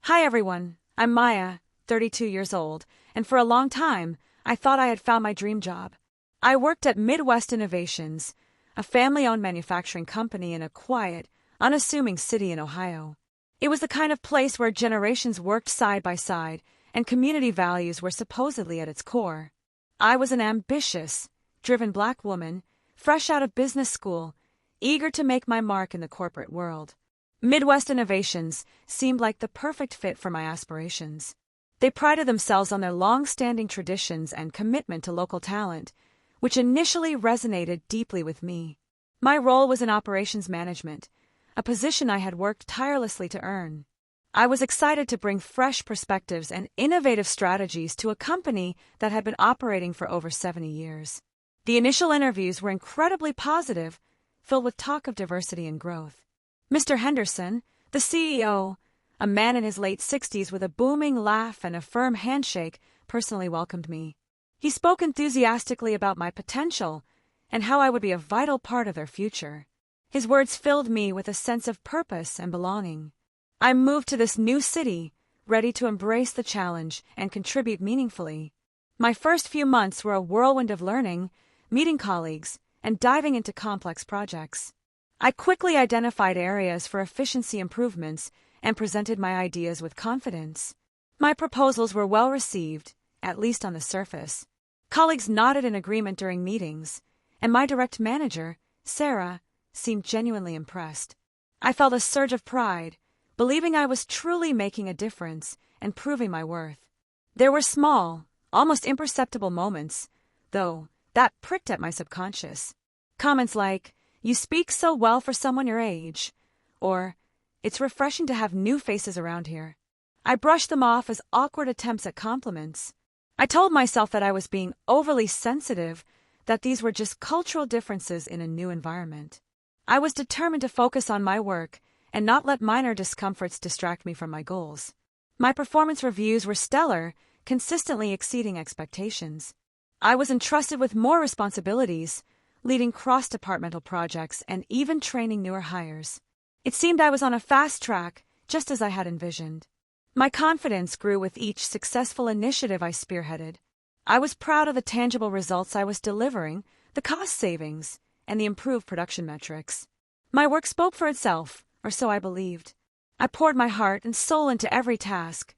Hi everyone, I'm Maya, 32 years old, and for a long time, I thought I had found my dream job. I worked at Midwest Innovations, a family-owned manufacturing company in a quiet, unassuming city in Ohio. It was the kind of place where generations worked side by side, and community values were supposedly at its core. I was an ambitious, driven Black woman, fresh out of business school, eager to make my mark in the corporate world. Midwest Innovations seemed like the perfect fit for my aspirations. They prided themselves on their long-standing traditions and commitment to local talent, which initially resonated deeply with me. My role was in operations management, a position I had worked tirelessly to earn. I was excited to bring fresh perspectives and innovative strategies to a company that had been operating for over 70 years. The initial interviews were incredibly positive, filled with talk of diversity and growth. Mr. Henderson, the CEO, a man in his late 60s with a booming laugh and a firm handshake, personally welcomed me. He spoke enthusiastically about my potential and how I would be a vital part of their future. His words filled me with a sense of purpose and belonging. I moved to this new city, ready to embrace the challenge and contribute meaningfully. My first few months were a whirlwind of learning, meeting colleagues, and diving into complex projects. I quickly identified areas for efficiency improvements and presented my ideas with confidence. My proposals were well received, at least on the surface. Colleagues nodded in agreement during meetings, and my direct manager, Sarah, seemed genuinely impressed. I felt a surge of pride, believing I was truly making a difference and proving my worth. There were small, almost imperceptible moments, though, that pricked at my subconscious. Comments like, "You speak so well for someone your age," or, "It's refreshing to have new faces around here." I brushed them off as awkward attempts at compliments. I told myself that I was being overly sensitive, that these were just cultural differences in a new environment. I was determined to focus on my work and not let minor discomforts distract me from my goals. My performance reviews were stellar, consistently exceeding expectations. I was entrusted with more responsibilities, leading cross-departmental projects and even training newer hires. It seemed I was on a fast track, just as I had envisioned. My confidence grew with each successful initiative I spearheaded. I was proud of the tangible results I was delivering, the cost savings, and the improved production metrics. My work spoke for itself, or so I believed. I poured my heart and soul into every task,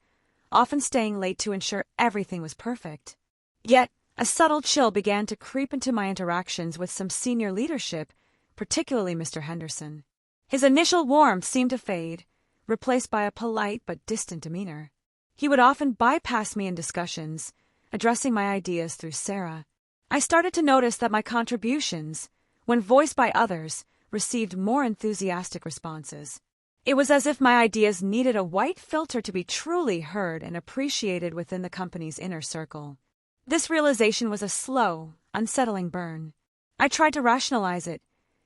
often staying late to ensure everything was perfect. Yet, a subtle chill began to creep into my interactions with some senior leadership, particularly Mr. Henderson. His initial warmth seemed to fade, replaced by a polite but distant demeanor. He would often bypass me in discussions, addressing my ideas through Sarah. I started to notice that my contributions, when voiced by others, received more enthusiastic responses. It was as if my ideas needed a white filter to be truly heard and appreciated within the company's inner circle. This realization was a slow, unsettling burn. I tried to rationalize it,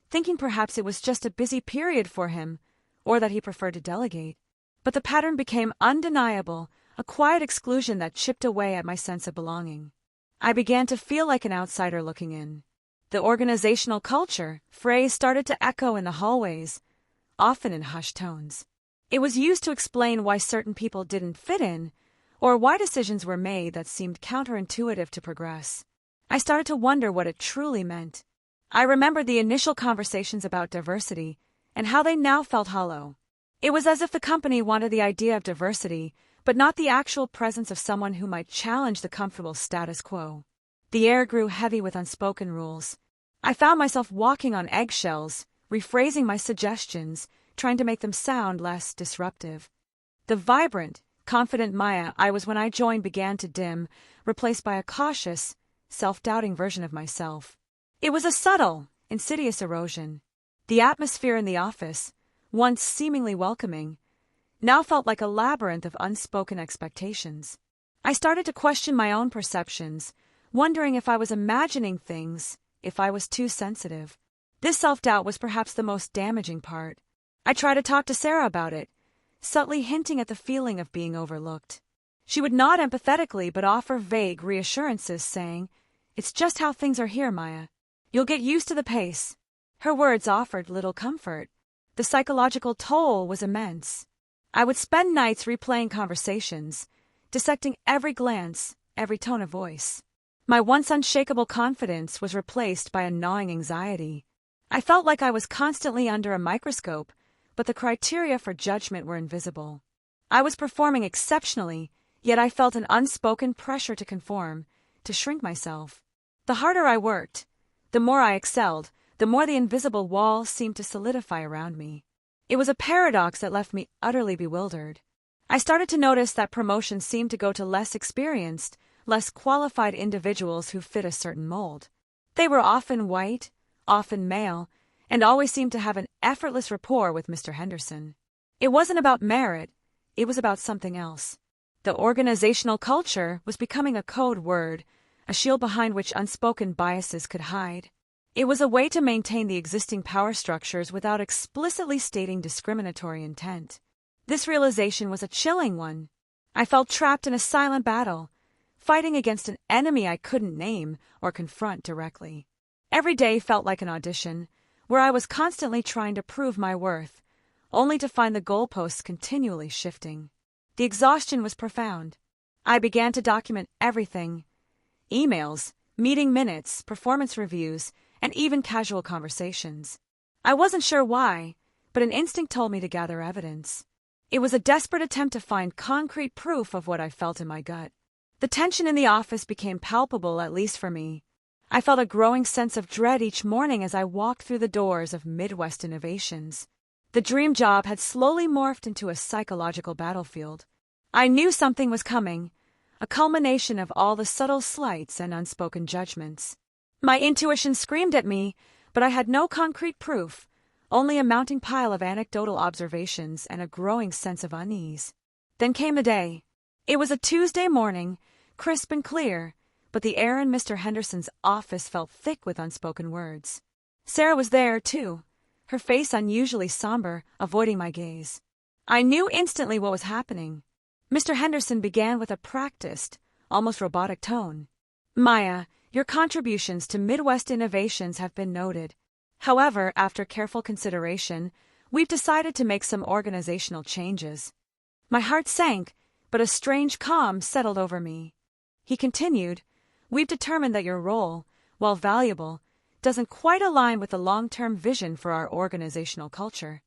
thinking perhaps it was just a busy period for him, or that he preferred to delegate. But the pattern became undeniable, a quiet exclusion that chipped away at my sense of belonging. I began to feel like an outsider looking in. The organizational culture phrase started to echo in the hallways, often in hushed tones. It was used to explain why certain people didn't fit in, or why decisions were made that seemed counterintuitive to progress. I started to wonder what it truly meant. I remembered the initial conversations about diversity and how they now felt hollow. It was as if the company wanted the idea of diversity, but not the actual presence of someone who might challenge the comfortable status quo. The air grew heavy with unspoken rules. I found myself walking on eggshells, rephrasing my suggestions, trying to make them sound less disruptive. The vibrant, confident Maya I was when I joined began to dim, replaced by a cautious, self-doubting version of myself. It was a subtle, insidious erosion. The atmosphere in the office, once seemingly welcoming, now felt like a labyrinth of unspoken expectations. I started to question my own perceptions, wondering if I was imagining things, if I was too sensitive. This self-doubt was perhaps the most damaging part. I tried to talk to Sarah about it, subtly hinting at the feeling of being overlooked. She would nod empathetically but offer vague reassurances, saying, "It's just how things are here, Maya. You'll get used to the pace." Her words offered little comfort. The psychological toll was immense. I would spend nights replaying conversations, dissecting every glance, every tone of voice. My once unshakable confidence was replaced by a gnawing anxiety. I felt like I was constantly under a microscope, but the criteria for judgment were invisible. I was performing exceptionally, yet I felt an unspoken pressure to conform, to shrink myself. The harder I worked, the more I excelled, the more the invisible wall seemed to solidify around me. It was a paradox that left me utterly bewildered. I started to notice that promotions seemed to go to less experienced, less qualified individuals who fit a certain mold. They were often white, often male, and always seemed to have an effortless rapport with Mr. Henderson. It wasn't about merit, it was about something else. The organizational culture was becoming a code word, a shield behind which unspoken biases could hide. It was a way to maintain the existing power structures without explicitly stating discriminatory intent. This realization was a chilling one. I felt trapped in a silent battle, fighting against an enemy I couldn't name or confront directly. Every day felt like an audition, where I was constantly trying to prove my worth, only to find the goalposts continually shifting. The exhaustion was profound. I began to document everything: emails, meeting minutes, performance reviews, and even casual conversations. I wasn't sure why, but an instinct told me to gather evidence. It was a desperate attempt to find concrete proof of what I felt in my gut. The tension in the office became palpable, at least for me. I felt a growing sense of dread each morning as I walked through the doors of Midwest Innovations. The dream job had slowly morphed into a psychological battlefield. I knew something was coming, a culmination of all the subtle slights and unspoken judgments. My intuition screamed at me, but I had no concrete proof, only a mounting pile of anecdotal observations and a growing sense of unease. Then came the day. It was a Tuesday morning, crisp and clear, but the air in Mr. Henderson's office felt thick with unspoken words. Sarah was there, too, her face unusually somber, avoiding my gaze. I knew instantly what was happening. Mr. Henderson began with a practiced, almost robotic tone. "Maya, your contributions to Midwest Innovations have been noted. However, after careful consideration, we've decided to make some organizational changes." My heart sank, but a strange calm settled over me. He continued, "We've determined that your role, while valuable, doesn't quite align with the long-term vision for our organizational culture."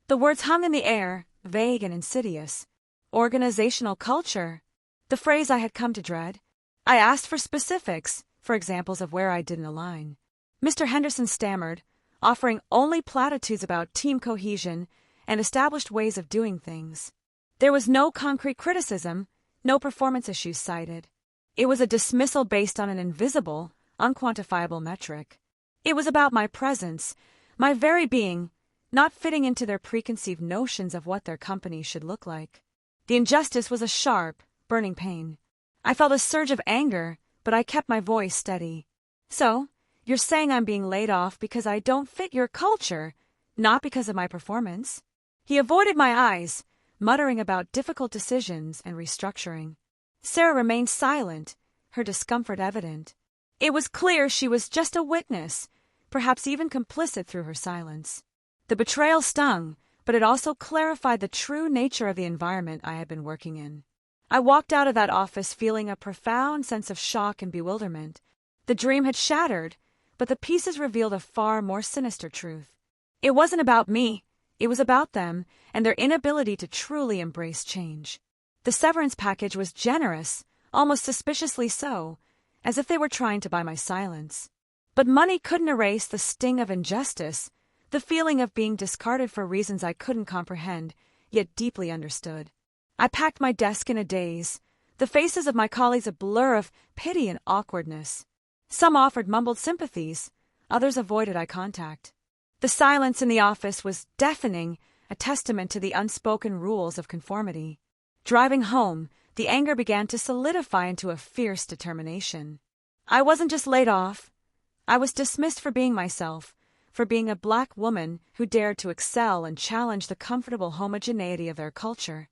The words hung in the air, vague and insidious. Organizational culture, the phrase I had come to dread. I asked for specifics, for examples of where I didn't align. Mr. Henderson stammered, offering only platitudes about team cohesion and established ways of doing things. There was no concrete criticism, no performance issues cited. It was a dismissal based on an invisible, unquantifiable metric. It was about my presence, my very being, not fitting into their preconceived notions of what their company should look like. The injustice was a sharp, burning pain. I felt a surge of anger, but I kept my voice steady. "So, you're saying I'm being laid off because I don't fit your culture, not because of my performance?" He avoided my eyes, muttering about difficult decisions and restructuring. Sarah remained silent, her discomfort evident. It was clear she was just a witness, perhaps even complicit through her silence. The betrayal stung, but it also clarified the true nature of the environment I had been working in. I walked out of that office feeling a profound sense of shock and bewilderment. The dream had shattered, but the pieces revealed a far more sinister truth. It wasn't about me, it was about them and their inability to truly embrace change. The severance package was generous, almost suspiciously so, as if they were trying to buy my silence. But money couldn't erase the sting of injustice, the feeling of being discarded for reasons I couldn't comprehend, yet deeply understood. I packed my desk in a daze, the faces of my colleagues a blur of pity and awkwardness. Some offered mumbled sympathies, others avoided eye contact. The silence in the office was deafening, a testament to the unspoken rules of conformity. Driving home, the anger began to solidify into a fierce determination. I wasn't just laid off. I was dismissed for being myself, for being a black woman who dared to excel and challenge the comfortable homogeneity of their culture.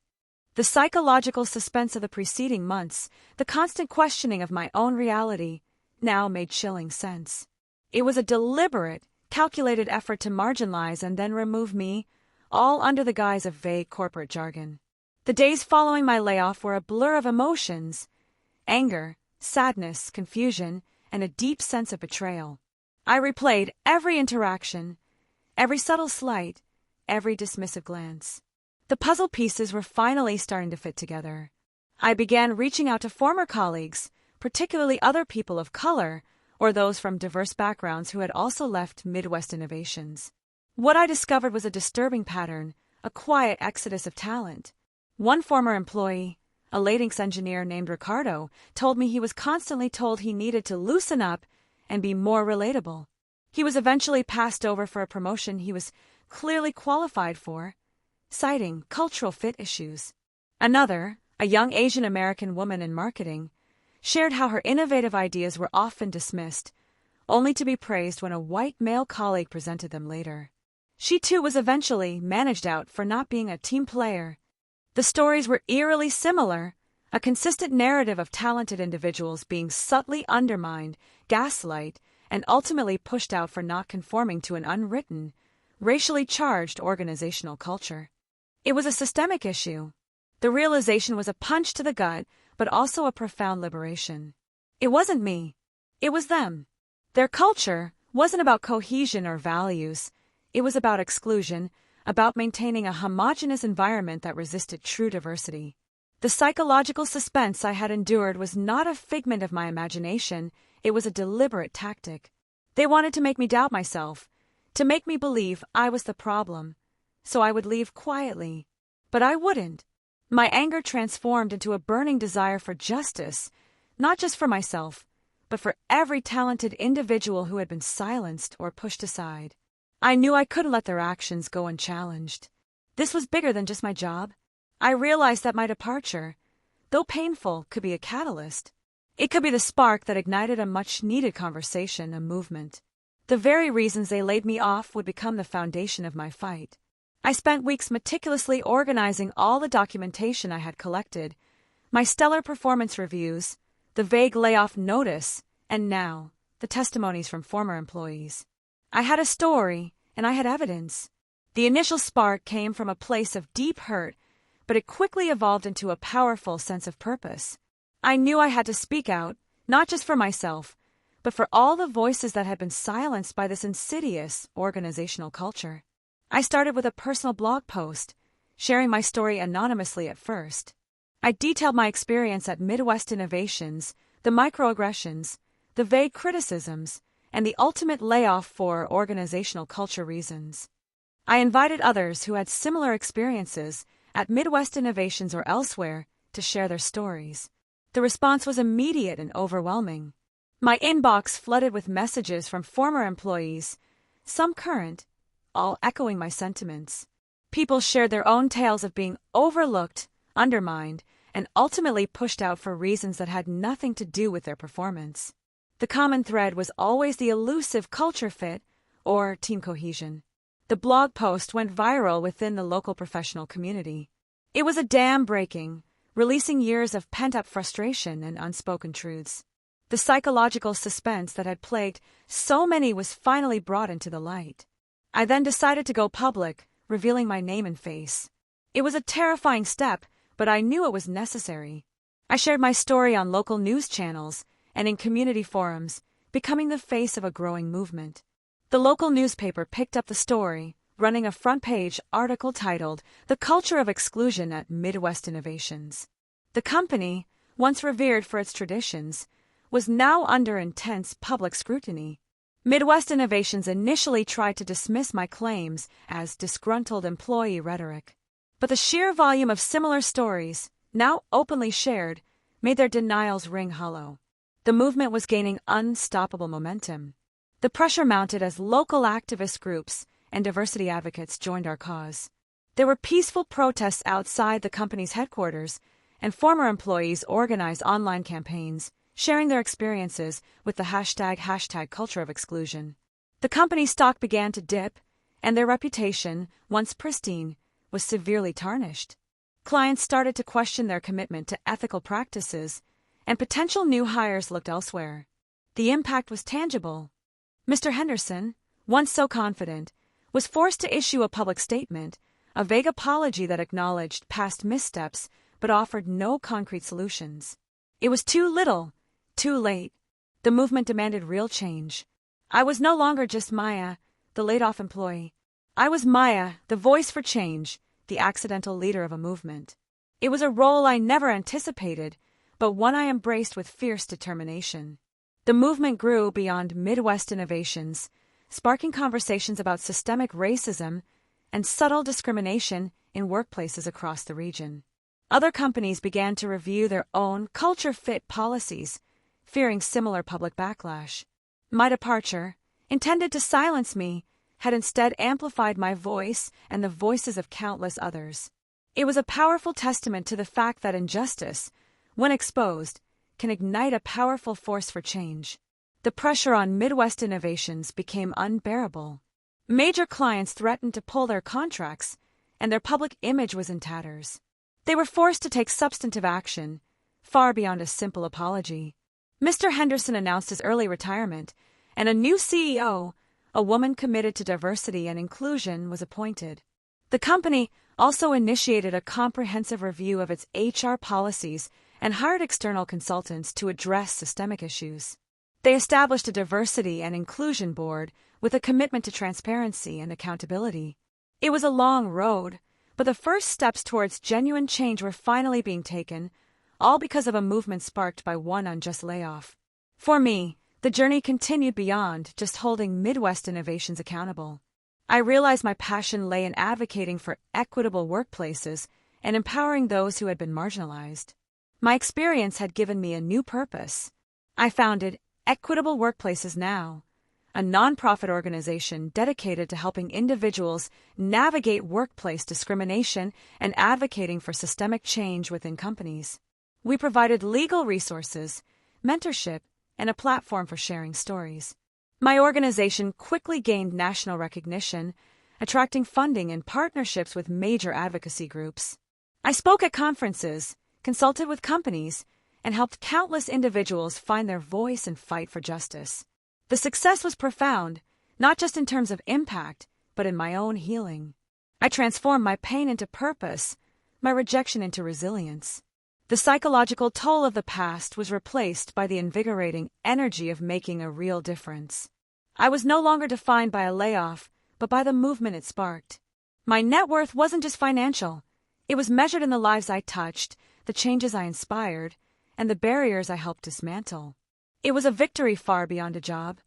The psychological suspense of the preceding months, the constant questioning of my own reality, now made chilling sense. It was a deliberate, calculated effort to marginalize and then remove me, all under the guise of vague corporate jargon. The days following my layoff were a blur of emotions: anger, sadness, confusion, and a deep sense of betrayal. I replayed every interaction, every subtle slight, every dismissive glance. The puzzle pieces were finally starting to fit together. I began reaching out to former colleagues, particularly other people of color or those from diverse backgrounds who had also left Midwest Innovations. What I discovered was a disturbing pattern, a quiet exodus of talent. One former employee, a latex engineer named Ricardo, told me he was constantly told he needed to loosen up and be more relatable. He was eventually passed over for a promotion he was clearly qualified for, citing cultural fit issues. Another, a young Asian American woman in marketing, shared how her innovative ideas were often dismissed, only to be praised when a white male colleague presented them later. She too was eventually managed out for not being a team player. The stories were eerily similar, a consistent narrative of talented individuals being subtly undermined, gaslight, and ultimately pushed out for not conforming to an unwritten, racially charged organizational culture. It was a systemic issue. The realization was a punch to the gut, but also a profound liberation. It wasn't me. It was them. Their culture wasn't about cohesion or values. It was about exclusion, about maintaining a homogeneous environment that resisted true diversity. The psychological suspense I had endured was not a figment of my imagination, it was a deliberate tactic. They wanted to make me doubt myself, to make me believe I was the problem, so I would leave quietly. But I wouldn't. My anger transformed into a burning desire for justice, not just for myself, but for every talented individual who had been silenced or pushed aside. I knew I couldn't let their actions go unchallenged. This was bigger than just my job. I realized that my departure, though painful, could be a catalyst. It could be the spark that ignited a much-needed conversation, a movement. The very reasons they laid me off would become the foundation of my fight. I spent weeks meticulously organizing all the documentation I had collected, my stellar performance reviews, the vague layoff notice, and now, the testimonies from former employees. I had a story, and I had evidence. The initial spark came from a place of deep hurt, but it quickly evolved into a powerful sense of purpose. I knew I had to speak out, not just for myself, but for all the voices that had been silenced by this insidious organizational culture. I started with a personal blog post, sharing my story anonymously at first. I detailed my experience at Midwest Innovations, the microaggressions, the vague criticisms, and the ultimate layoff for organizational culture reasons. I invited others who had similar experiences at Midwest Innovations or elsewhere to share their stories. The response was immediate and overwhelming. My inbox flooded with messages from former employees, some current, all echoing my sentiments. People shared their own tales of being overlooked, undermined, and ultimately pushed out for reasons that had nothing to do with their performance. The common thread was always the elusive culture fit or team cohesion. The blog post went viral within the local professional community. It was a dam breaking, releasing years of pent-up frustration and unspoken truths. The psychological suspense that had plagued so many was finally brought into the light. I then decided to go public, revealing my name and face. It was a terrifying step, but I knew it was necessary. I shared my story on local news channels and in community forums, becoming the face of a growing movement. The local newspaper picked up the story, running a front-page article titled, "The Culture of Exclusion at Midwest Innovations." The company, once revered for its traditions, was now under intense public scrutiny. Midwest Innovations initially tried to dismiss my claims as disgruntled employee rhetoric. But the sheer volume of similar stories, now openly shared, made their denials ring hollow. The movement was gaining unstoppable momentum. The pressure mounted as local activist groups and diversity advocates joined our cause. There were peaceful protests outside the company's headquarters, and former employees organized online campaigns, sharing their experiences with the hashtag culture of exclusion. The company's stock began to dip, and their reputation, once pristine, was severely tarnished. Clients started to question their commitment to ethical practices, and potential new hires looked elsewhere. The impact was tangible. Mr. Henderson, once so confident, was forced to issue a public statement, a vague apology that acknowledged past missteps but offered no concrete solutions. It was too little, too late. The movement demanded real change. I was no longer just Maya, the laid-off employee. I was Maya, the voice for change, the accidental leader of a movement. It was a role I never anticipated, but one I embraced with fierce determination. The movement grew beyond Midwest innovations, sparking conversations about systemic racism and subtle discrimination in workplaces across the region. Other companies began to review their own culture-fit policies, fearing similar public backlash. My departure, intended to silence me, had instead amplified my voice and the voices of countless others. It was a powerful testament to the fact that injustice, when exposed, can ignite a powerful force for change. The pressure on Midwest innovations became unbearable. Major clients threatened to pull their contracts, and their public image was in tatters. They were forced to take substantive action, far beyond a simple apology. Mr. Henderson announced his early retirement, and a new CEO, a woman committed to diversity and inclusion, was appointed. The company also initiated a comprehensive review of its HR policies and hired external consultants to address systemic issues. They established a diversity and inclusion board with a commitment to transparency and accountability. It was a long road, but the first steps towards genuine change were finally being taken, all because of a movement sparked by one unjust layoff. For me, the journey continued beyond just holding Midwest innovations accountable. I realized my passion lay in advocating for equitable workplaces and empowering those who had been marginalized. My experience had given me a new purpose. I founded Equitable Workplaces Now, a nonprofit organization dedicated to helping individuals navigate workplace discrimination and advocating for systemic change within companies. We provided legal resources, mentorship, and a platform for sharing stories. My organization quickly gained national recognition, attracting funding and partnerships with major advocacy groups. I spoke at conferences, consulted with companies, and helped countless individuals find their voice and fight for justice. The success was profound, not just in terms of impact, but in my own healing. I transformed my pain into purpose, my rejection into resilience. The psychological toll of the past was replaced by the invigorating energy of making a real difference. I was no longer defined by a layoff, but by the movement it sparked. My net worth wasn't just financial. It was measured in the lives I touched, the changes I inspired, and the barriers I helped dismantle. It was a victory far beyond a job.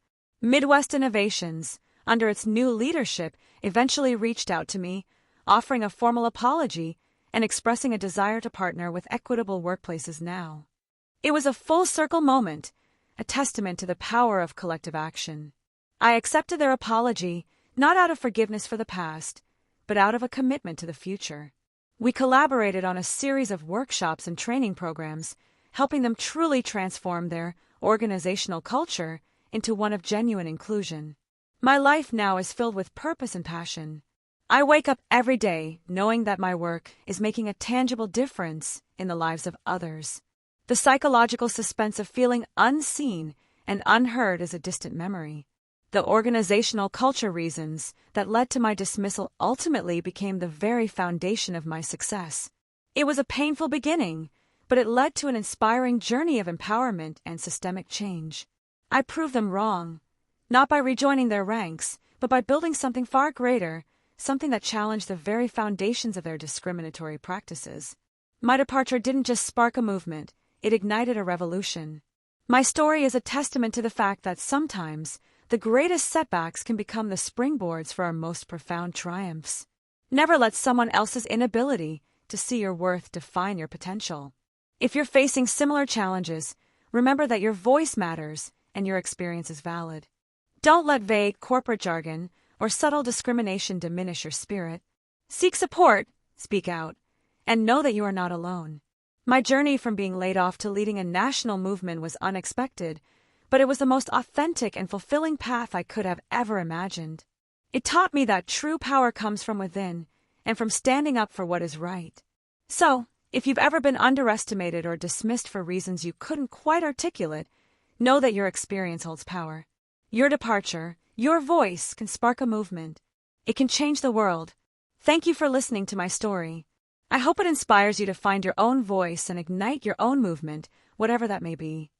Midwest Innovations, under its new leadership, eventually reached out to me, offering a formal apology and expressing a desire to partner with Equitable Workplaces Now. It was a full-circle moment, a testament to the power of collective action. I accepted their apology, not out of forgiveness for the past, but out of a commitment to the future. We collaborated on a series of workshops and training programs, helping them truly transform their organizational culture into one of genuine inclusion. My life now is filled with purpose and passion. I wake up every day knowing that my work is making a tangible difference in the lives of others. The psychological suspense of feeling unseen and unheard is a distant memory. The organizational culture reasons that led to my dismissal ultimately became the very foundation of my success. It was a painful beginning, but it led to an inspiring journey of empowerment and systemic change. I proved them wrong, not by rejoining their ranks, but by building something far greater, something that challenged the very foundations of their discriminatory practices. My departure didn't just spark a movement, it ignited a revolution. My story is a testament to the fact that sometimes the greatest setbacks can become the springboards for our most profound triumphs. Never let someone else's inability to see your worth define your potential. If you're facing similar challenges, remember that your voice matters and your experience is valid. Don't let vague corporate jargon or subtle discrimination diminish your spirit. Seek support, speak out, and know that you are not alone. My journey from being laid off to leading a national movement was unexpected, but it was the most authentic and fulfilling path I could have ever imagined. It taught me that true power comes from within and from standing up for what is right. So, if you've ever been underestimated or dismissed for reasons you couldn't quite articulate, know that your experience holds power. Your departure, your voice can spark a movement. It can change the world. Thank you for listening to my story. I hope it inspires you to find your own voice and ignite your own movement, whatever that may be.